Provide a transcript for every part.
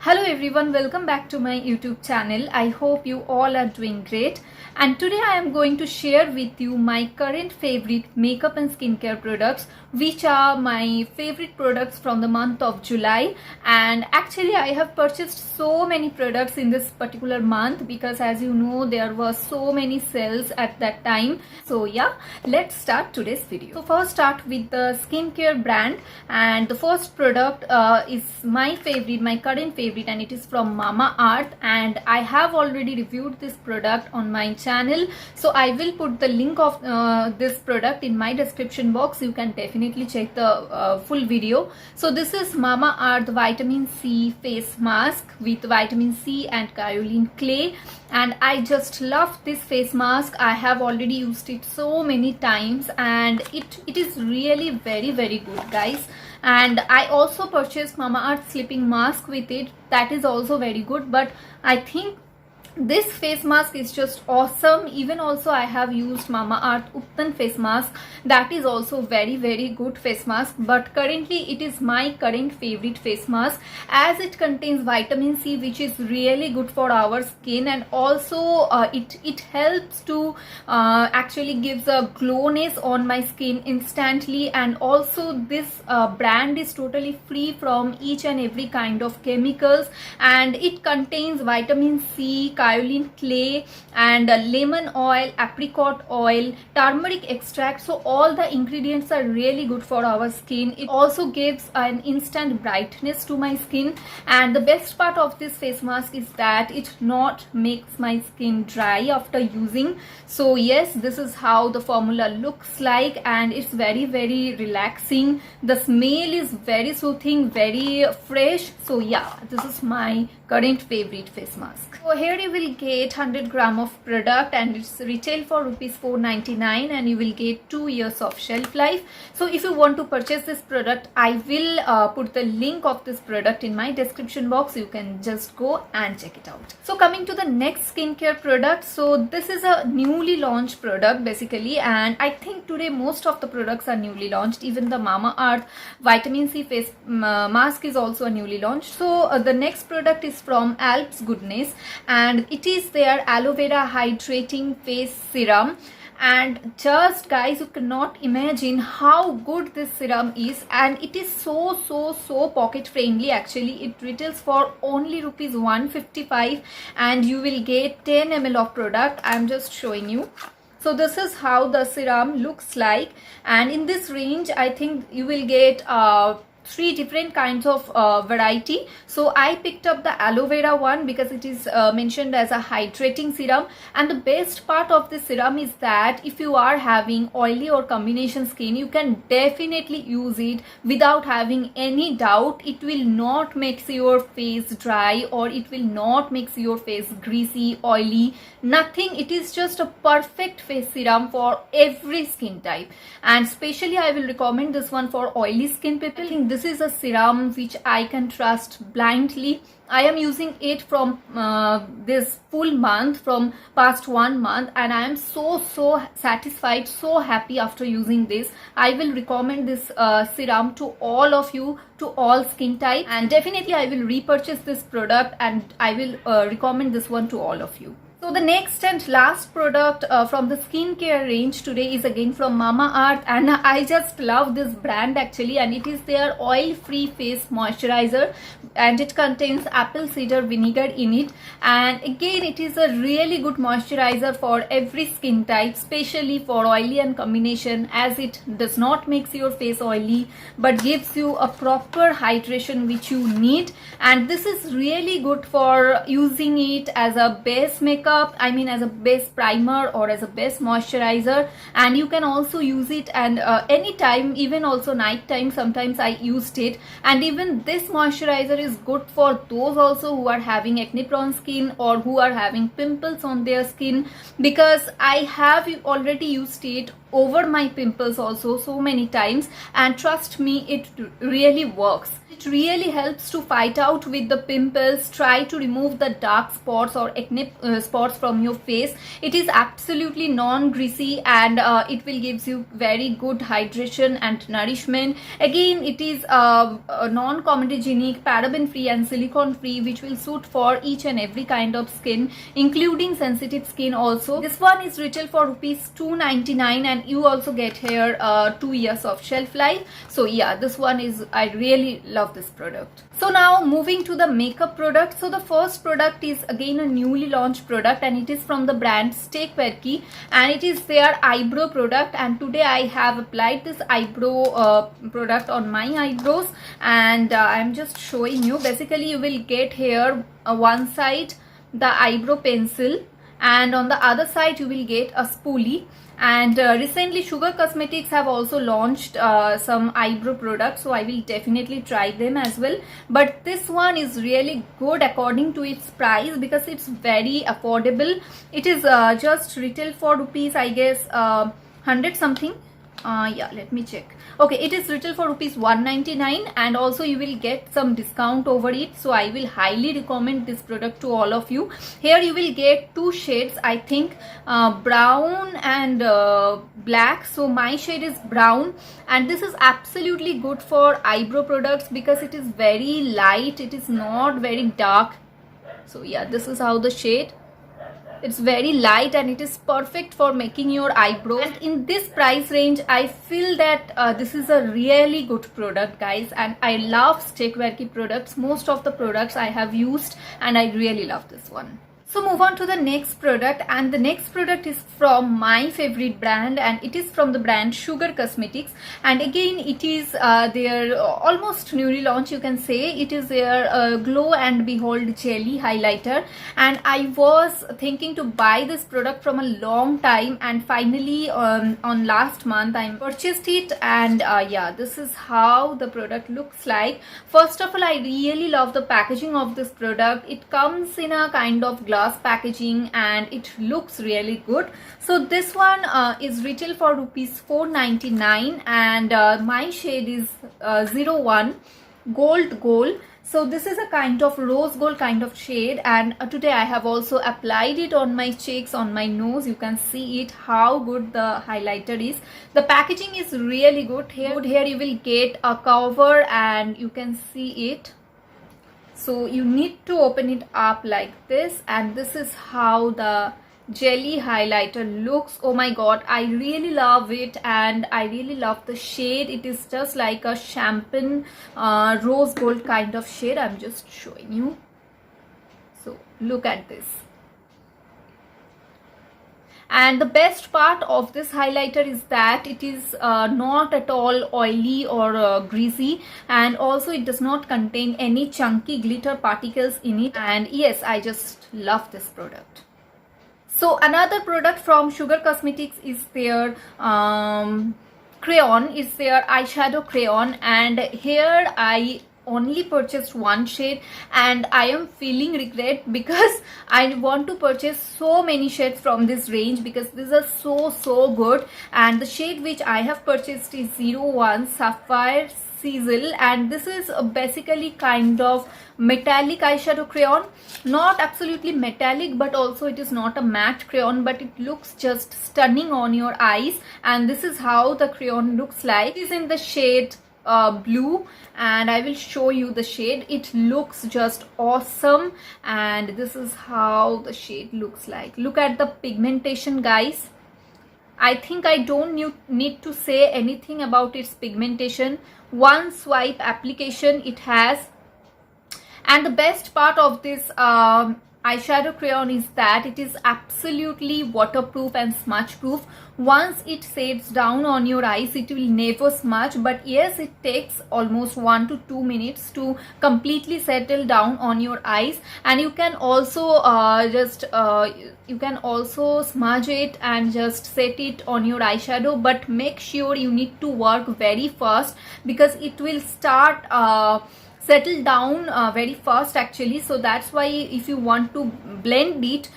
Hello everyone, welcome back to my YouTube channel. I hope you all are doing great. And today I am going to share with you my current favorite makeup and skincare products, which are my favorite products from the month of July. And actually I have purchased so many products in this particular month because, as you know, there were so many sales at that time. So yeah, let's start today's video. So first start with the skincare brand, and the first product is my favorite, my current favorite, and it is from Mamaearth, and I have already reviewed this product on my channel, so I will put the link of this product in my description box. You can definitely check the full video. So this is Mamaearth Vitamin C face mask with vitamin C and kaolin clay, and I just love this face mask. I have already used it so many times and it is really very good, guys. And I also purchased Mamaearth sleeping mask with it. That is also very good, but I think this face mask is just awesome. Even also I have used Mamaearth Uptan face mask. That is also very good face mask, but currently it is my current favorite face mask as it contains vitamin C, which is really good for our skin, and also it helps to actually gives a glowness on my skin instantly. And also this brand is totally free from each and every kind of chemicals, and it contains vitamin C, kaolin clay, and lemon oil, apricot oil, turmeric extract. So all the ingredients are really good for our skin. It also gives an instant brightness to my skin, and the best part of this face mask is that it not makes my skin dry after using. So yes, this is how the formula looks like, and it's very relaxing. The smell is very soothing, very fresh. So yeah, this is my current favorite face mask. So here you will get 100 gram of product, and it's retail for rupees 499, and you will get 2 years of shelf life. So if you want to purchase this product, I will put the link of this product in my description box. You can just go and check it out. So coming to the next skincare product, so this is a newly launched product basically, and I think today most of the products are newly launched. Even the Mamaearth vitamin C face mask is also a newly launched. So the next product is from Alps Goodness, and it is their aloe vera hydrating face serum. And just guys, you cannot imagine how good this serum is, and it is so pocket friendly. Actually it retails for only rupees 155, and you will get 10 ml of product. I'm just showing you. So this is how the serum looks like, and in this range I think you will get 3 different kinds of variety. So I picked up the aloe vera one because it is mentioned as a hydrating serum, and the best part of this serum is that if you are having oily or combination skin, you can definitely use it without having any doubt. It will not make your face dry, or it will not make your face greasy, oily, nothing. It is just a perfect face serum for every skin type, and especially I will recommend this one for oily skin people. This is a serum which I can trust blindly. I am using it from this full month, from past 1 month, and I am so satisfied, so happy after using this. I will recommend this serum to all of you, to all skin type, and definitely I will repurchase this product, and I will recommend this one to all of you. So the next and last product from the skincare range today is again from Mamaearth, and I just love this brand actually, and it is their oil-free face moisturizer, and it contains apple cider vinegar in it. And again, it is a really good moisturizer for every skin type, especially for oily and combination, as it does not make your face oily but gives you a proper hydration which you need. And this is really good for using it as a base makeup, I mean as a base primer or as a base moisturizer, and you can also use it and anytime, even also night time sometimes I used it. And even this moisturizer is good for those also who are having acne prone skin or who are having pimples on their skin, because I have already used it over my pimples also so many times, and trust me, it really works. It really helps to fight out with the pimples, try to remove the dark spots or acne spots spots from your face. It is absolutely non-greasy, and it will gives you very good hydration and nourishment. Again, it is non-comedogenic, paraben free and silicone free, which will suit for each and every kind of skin, including sensitive skin also. This one is retail for rupees 299, and you also get here 2 years of shelf life. So yeah, this one is, I really love this product. So now moving to the makeup product. So the first product is again a newly launched product, and it is from the brand Steakwerky, and it is their eyebrow product. And today I have applied this eyebrow product on my eyebrows, and I'm just showing you. Basically, you will get here one side the eyebrow pencil, and on the other side you will get a spoolie. And recently Sugar Cosmetics have also launched some eyebrow products, so I will definitely try them as well. But this one is really good according to its price, because it's very affordable. It is just retail for rupees, I guess, 100 something. Yeah, let me check. Okay, it is retail for rupees 199, and also you will get some discount over it. So I will highly recommend this product to all of you. Here you will get two shades, I think, brown and black. So my shade is brown, and this is absolutely good for eyebrow products because it is very light. It is not very dark. So yeah, this is how the shade. It's very light, and it is perfect for making your eyebrows. And in this price range, I feel that this is a really good product, guys. And I love Steakwerky products. Most of the products I have used, and I really love this one. So move on to the next product, and the next product is from my favorite brand, and it is from the brand Sugar Cosmetics. And again, it is their almost newly launched, you can say. It is their Glow and Behold Jelly Highlighter, and I was thinking to buy this product from a long time, and finally on last month I purchased it. And yeah, this is how the product looks like. First of all, I really love the packaging of this product. It comes in a kind of glass packaging, and it looks really good. So this one is retail for rupees 499, and my shade is 01 Gold. So this is a kind of rose gold kind of shade, and today I have also applied it on my cheeks, on my nose. You can see it, how good the highlighter is. The packaging is really good. Here you will get a cover, and you can see it. So you need to open it up like this, and this is how the jelly highlighter looks. Oh my god, I really love it, and I really love the shade. It is just like a champagne rose gold kind of shade. I'm just showing you. So look at this. And the best part of this highlighter is that it is not at all oily or greasy, and also it does not contain any chunky glitter particles in it. And yes, I just love this product. So another product from Sugar Cosmetics is their crayon. It's their eyeshadow crayon, and here I only purchased one shade, and I am feeling regret because I want to purchase so many shades from this range, because these are so good. And the shade which I have purchased is 01 Sapphire Sizzle, and this is basically kind of metallic eyeshadow crayon. Not absolutely metallic, but also it is not a matte crayon, but it looks just stunning on your eyes. And this is how the crayon looks like. It is in the shade blue, and I will show you the shade. It looks just awesome, and this is how the shade looks like. Look at the pigmentation, guys. I think I don't need to say anything about its pigmentation. One swipe application it has. And the best part of this eyeshadow crayon is that it is absolutely waterproof and smudge proof. Once it sets down on your eyes, it will never smudge, but yes, it takes almost 1 to 2 minutes to completely settle down on your eyes. And you can also you can also smudge it and just set it on your eyeshadow, but make sure you need to work very fast, because it will start settle down very fast actually. So that's why if you want to blend it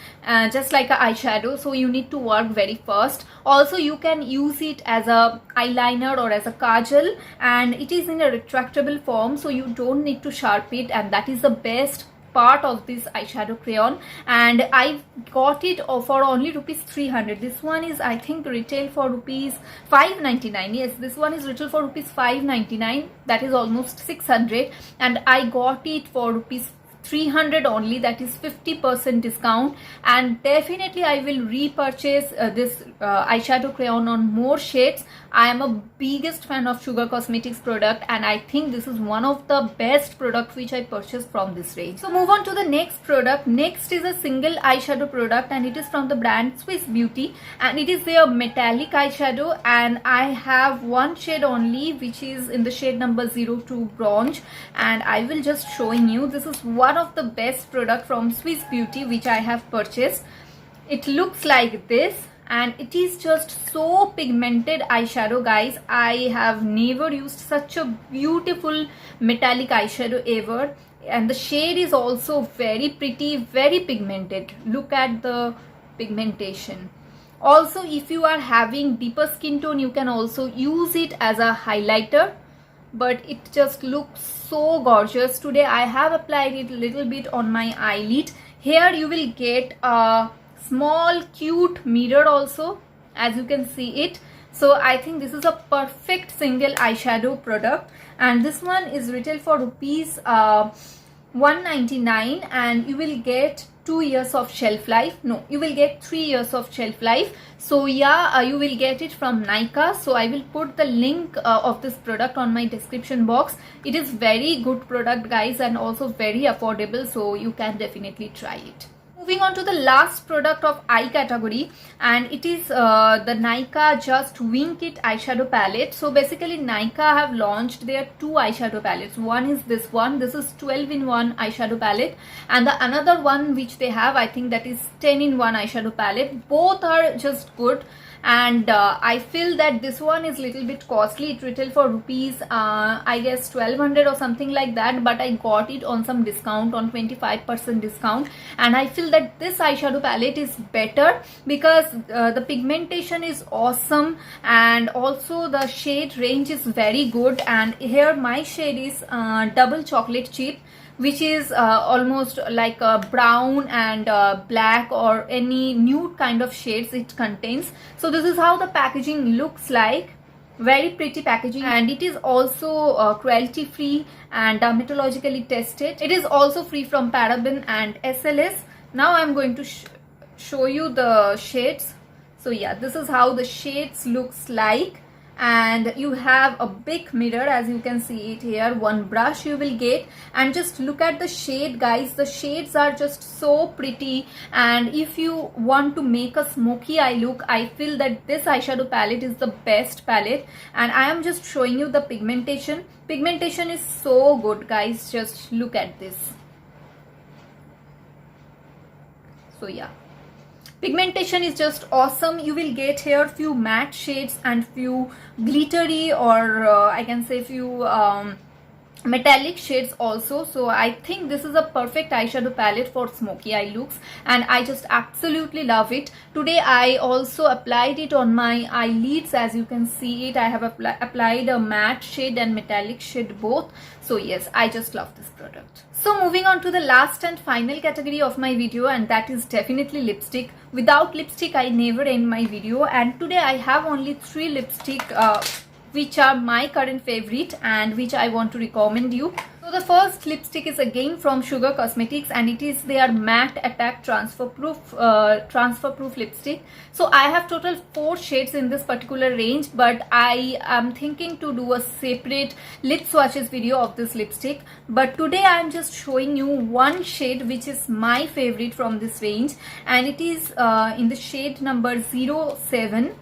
just like a eyeshadow, so you need to work very fast. Also, you can use it as a eyeliner or as a kajal, and it is in a retractable form, so you don't need to sharpen it, and that is the best part of this eyeshadow crayon, and I got it for only rupees 300. This one is, I think, retail for rupees 599. Yes, this one is retail for rupees 599. That is almost 600, and I got it for rupees 300 only. That is 50% discount, and definitely I will repurchase this eyeshadow crayon on more shades. I am a biggest fan of Sugar Cosmetics product, and I think this is one of the best product which I purchased from this range. So move on to the next product. Next is a single eyeshadow product, and it is from the brand Swiss Beauty, and it is their metallic eyeshadow, and I have one shade only, which is in the shade number 02 Bronze, and I will just showing you. This is one of the best product from Swiss Beauty which I have purchased. It looks like this, and it is just so pigmented eyeshadow, guys. I have never used such a beautiful metallic eyeshadow ever, and the shade is also very pretty, very pigmented. Look at the pigmentation. Also, if you are having deeper skin tone, you can also use it as a highlighter, but it just looks so gorgeous. Today I have applied it a little bit on my eyelid. Here you will get a small cute mirror also, as you can see it. So I think this is a perfect single eyeshadow product, and this one is retail for rupees 199, and you will get 2 years of shelf life. No, you will get 3 years of shelf life. So yeah, you will get it from Nykaa. So I will put the link of this product on my description box. It is very good product, guys, and also very affordable, so you can definitely try it. Moving on to the last product of eye category, and it is the Nykaa Just Wink It eyeshadow palette. So basically Nykaa have launched their 2 eyeshadow palettes. One is this one. This is 12-in-1 eyeshadow palette, and the another one which they have, I think that is 10-in-1 eyeshadow palette. Both are just good, and I feel that this one is little bit costly. It retail for rupees I guess 1200 or something like that, but I got it on some discount, on 25% discount, and I feel that this eyeshadow palette is better because the pigmentation is awesome, and also the shade range is very good. And here my shade is double chocolate chip, which is almost like a brown and black or any nude kind of shades it contains. So this is how the packaging looks like. Very pretty packaging, and it is also cruelty free and dermatologically tested. It is also free from paraben and SLS. Now I'm going to show you the shades. So yeah, this is how the shades looks like, and you have a big mirror, as you can see it here. One brush you will get, and just look at the shade, guys. The shades are just so pretty, and if you want to make a smoky eye look, I feel that this eyeshadow palette is the best palette. And I am just showing you the pigmentation. Pigmentation is so good, guys. Just look at this. So yeah, pigmentation is just awesome. You will get here few matte shades and few glittery, or I can say few metallic shades also. So I think this is a perfect eyeshadow palette for smoky eye looks, and I just absolutely love it. Today I also applied it on my eyelids. As you can see it, I have applied a matte shade and metallic shade both. So yes, I just love this product. So moving on to the last and final category of my video, and that is definitely lipstick. Without lipstick I never end my video, and today I have only 3 lipstick which are my current favorite and which I want to recommend you. So the first lipstick is again from Sugar Cosmetics, and it is their Matte Attack transfer proof lipstick. So I have total 4 shades in this particular range, but I am thinking to do a separate lip swatches video of this lipstick. But today I am just showing you one shade which is my favorite from this range, and it is in the shade number 07.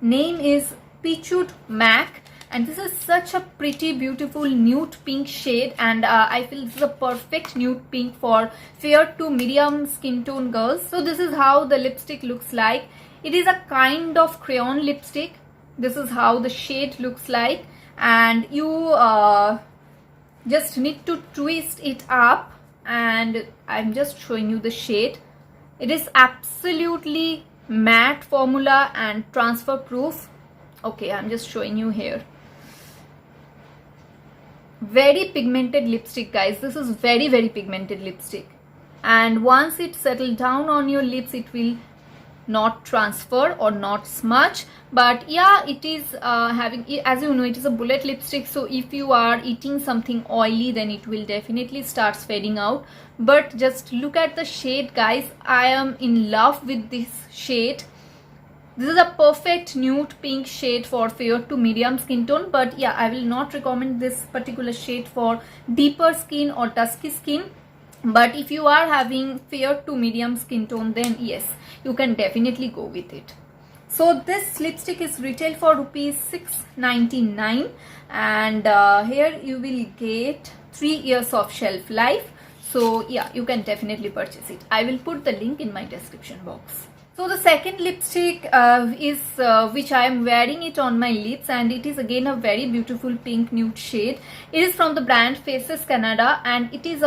Name is Pichut Mac, and this is such a pretty beautiful nude pink shade, and I feel this is a perfect nude pink for fair to medium skin tone girls. So this is how the lipstick looks like. It is a kind of crayon lipstick. This is how the shade looks like, and you just need to twist it up, and I'm just showing you the shade. It is absolutely matte formula and transfer proof. Okay, I'm just showing you here. Very pigmented lipstick, guys. This is very pigmented lipstick. and once it settles down on your lips, it will not transfer or not smudge. But yeah, it is having, as you know, it is a bullet lipstick, so if you are eating something oily, then it will definitely start fading out. But just look at the shade, guys. I am in love with this shade. This is a perfect nude pink shade for fair to medium skin tone, but yeah, I will not recommend this particular shade for deeper skin or dusky skin. But if you are having fair to medium skin tone, then yes, you can definitely go with it. So this lipstick is retail for rupees 699, and here you will get 3 years of shelf life. So yeah, you can definitely purchase it. I will put the link in my description box. So the second lipstick is which I am wearing it on my lips, and it is again a very beautiful pink nude shade. It is from the brand Faces Canada, and it is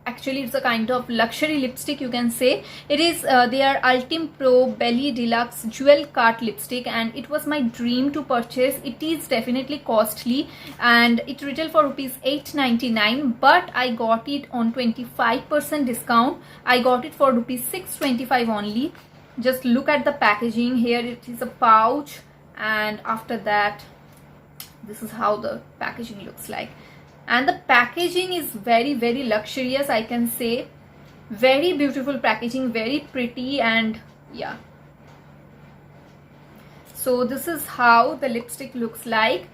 actually it's a kind of luxury lipstick, you can say. It is their Ultim Pro Belly Deluxe Jewel Cut lipstick, and it was my dream to purchase. It is definitely costly, and it retail for rupees 899, but I got it on 25% discount. I got it for rupees 625 only. Just look at the packaging. Here it is a pouch, and after that, this is how the packaging looks like. And the packaging is very, very luxurious, I can say. Very beautiful packaging, very pretty, and yeah. So this is how the lipstick looks like,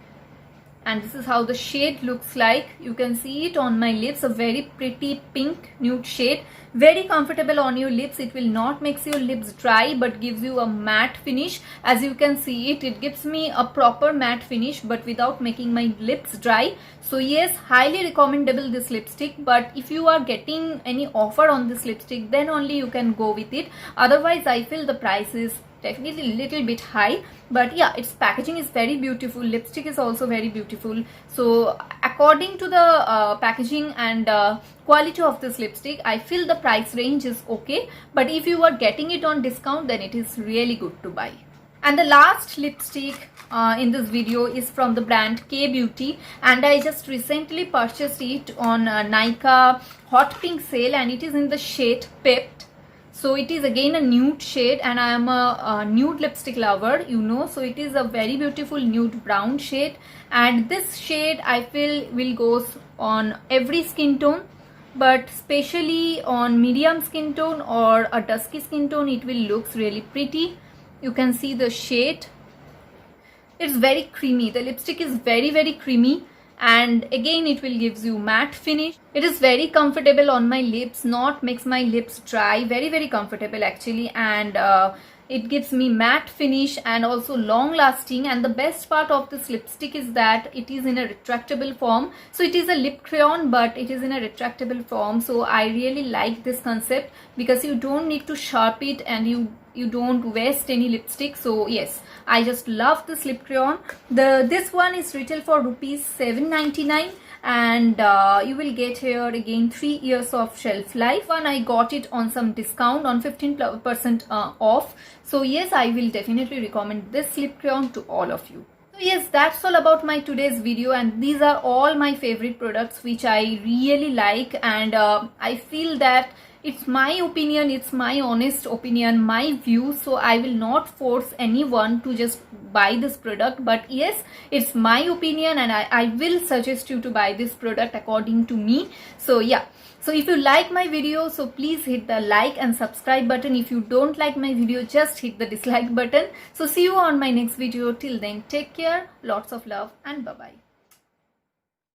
and this is how the shade looks like. You can see it on my lips, a very pretty pink nude shade. Very comfortable on your lips. It will not make your lips dry, but gives you a matte finish. As you can see it, it gives me a proper matte finish, but without making my lips dry. So yes, highly recommendable this lipstick. But if you are getting any offer on this lipstick, then only you can go with it. Otherwise, I feel the price is definitely a little bit high. But yeah, its packaging is very beautiful. Lipstick is also very beautiful. So according to the packaging and quality of this lipstick, I feel the price range is okay. But if you are getting it on discount, then it is really good to buy. And the last lipstick in this video is from the brand K Beauty, and I just recently purchased it on Nykaa Hot Pink sale, and it is in the shade Pepped. So it is again a nude shade, and I am a nude lipstick lover, you know. So it is a very beautiful nude brown shade, and this shade I feel will go on every skin tone, but especially on medium skin tone or a dusky skin tone, it will look really pretty. You can see the shade. It's very creamy. The lipstick is very, very creamy, and again it will gives you matte finish. It is very comfortable on my lips, not makes my lips dry. Very, very comfortable actually, and it gives me matte finish and also long lasting. And the best part of this lipstick is that it is in a retractable form. So it is a lip crayon, but it is in a retractable form. So I really like this concept, because you don't need to sharp it, and you don't waste any lipstick. So yes, I just love this lip crayon. This one is retail for rupees 799, and you will get here again 3 years of shelf life. One, I got it on some discount on 15% off. So yes, I will definitely recommend this lip crayon to all of you. So yes, that's all about my today's video, and these are all my favorite products which I really like, and I feel that it's my opinion, it's my honest opinion, my view. So I will not force anyone to just buy this product, but yes, it's my opinion, and I will suggest you to buy this product according to me. So yeah, so if you like my video, so please hit the like and subscribe button. If you don't like my video, just hit the dislike button. So see you on my next video. Till then, take care, lots of love, and bye bye.